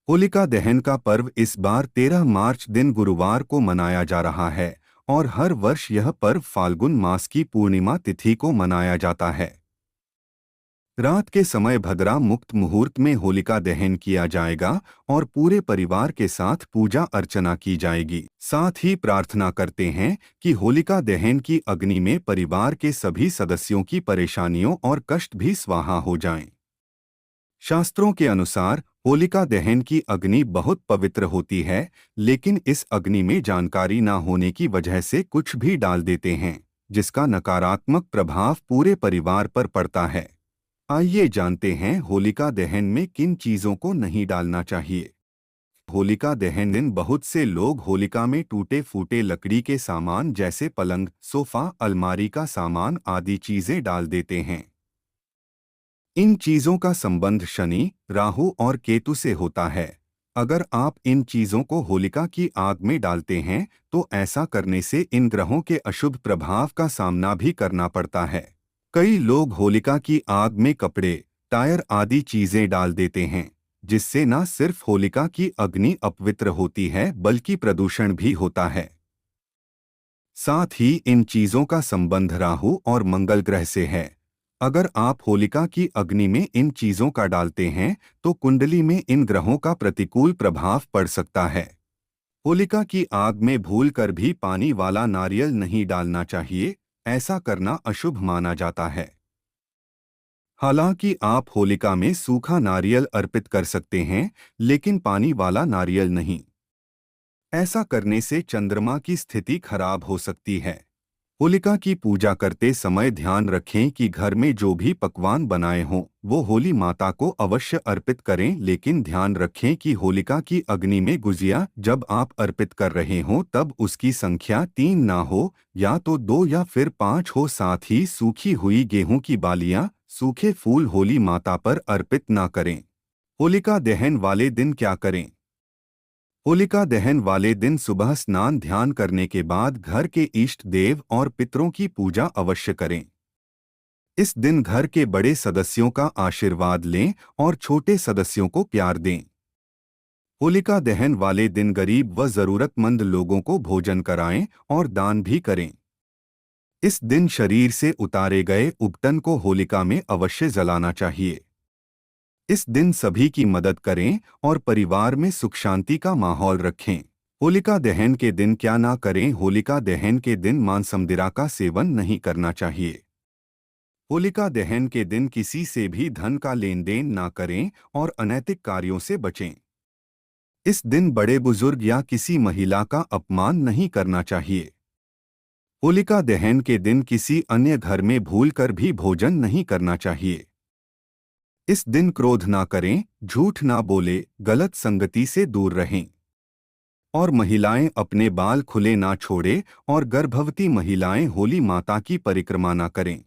होलिका दहन का पर्व इस बार 13 मार्च दिन गुरुवार को मनाया जा रहा है और हर वर्ष यह पर्व फाल्गुन मास की पूर्णिमा तिथि को मनाया जाता है। रात के समय भद्रा मुक्त मुहूर्त में होलिका दहन किया जाएगा और पूरे परिवार के साथ पूजा अर्चना की जाएगी। साथ ही प्रार्थना करते हैं कि होलिका दहन की अग्नि में परिवार के सभी सदस्यों की परेशानियों और कष्ट भी स्वाहा हो जाएं। शास्त्रों के अनुसार होलिका दहन की अग्नि बहुत पवित्र होती है, लेकिन इस अग्नि में जानकारी न होने की वजह से कुछ भी डाल देते हैं, जिसका नकारात्मक प्रभाव पूरे परिवार पर पड़ता है। आइए जानते हैं होलिका दहन में किन चीजों को नहीं डालना चाहिए। होलिका दहन दिन बहुत से लोग होलिका में टूटे फूटे लकड़ी के सामान जैसे पलंग, सोफा, अलमारी का सामान आदि चीजें डाल देते हैं। इन चीजों का संबंध शनि, राहु और केतु से होता है। अगर आप इन चीजों को होलिका की आग में डालते हैं तो ऐसा करने से इन ग्रहों के अशुभ प्रभाव का सामना भी करना पड़ता है। कई लोग होलिका की आग में कपड़े, टायर आदि चीजें डाल देते हैं, जिससे न सिर्फ होलिका की अग्नि अपवित्र होती है बल्कि प्रदूषण भी होता है। साथ ही इन चीजों का संबंध राहु और मंगल ग्रह से है। अगर आप होलिका की अग्नि में इन चीजों का डालते हैं तो कुंडली में इन ग्रहों का प्रतिकूल प्रभाव पड़ सकता है। होलिका की आग में भूलकर भी पानी वाला नारियल नहीं डालना चाहिए, ऐसा करना अशुभ माना जाता है। हालांकि आप होलिका में सूखा नारियल अर्पित कर सकते हैं, लेकिन पानी वाला नारियल नहीं। ऐसा करने से चंद्रमा की स्थिति खराब हो सकती है। होलिका की पूजा करते समय ध्यान रखें कि घर में जो भी पकवान बनाए हों वो होली माता को अवश्य अर्पित करें, लेकिन ध्यान रखें कि होलिका की अग्नि में गुजिया जब आप अर्पित कर रहे हों तब उसकी संख्या 3 ना हो, या तो 2 या फिर 5 हो। साथ ही सूखी हुई गेहूं की बालियां, सूखे फूल होली माता पर अर्पित ना करें। होलिका दहन वाले दिन क्या करें। होलिका दहन वाले दिन सुबह स्नान ध्यान करने के बाद घर के इष्ट देव और पितरों की पूजा अवश्य करें। इस दिन घर के बड़े सदस्यों का आशीर्वाद लें और छोटे सदस्यों को प्यार दें। होलिका दहन वाले दिन गरीब व जरूरतमंद लोगों को भोजन कराएं और दान भी करें। इस दिन शरीर से उतारे गए उपटन को होलिका में अवश्य जलाना चाहिए। इस दिन सभी की मदद करें और परिवार में सुख शांति का माहौल रखें। होलिका दहन के दिन क्या ना करें। होलिका दहन के दिन मांस-मदिरा का सेवन नहीं करना चाहिए। होलिका दहन के दिन किसी से भी धन का लेन देन ना करें और अनैतिक कार्यों से बचें। इस दिन बड़े बुजुर्ग या किसी महिला का अपमान नहीं करना चाहिए। होलिका दहन के दिन किसी अन्य घर में भूलकर भी भोजन नहीं करना चाहिए। इस दिन क्रोध ना करें, झूठ ना बोले, गलत संगति से दूर रहें। और महिलाएं अपने बाल खुले ना छोड़ें और गर्भवती महिलाएं होली माता की परिक्रमा ना करें।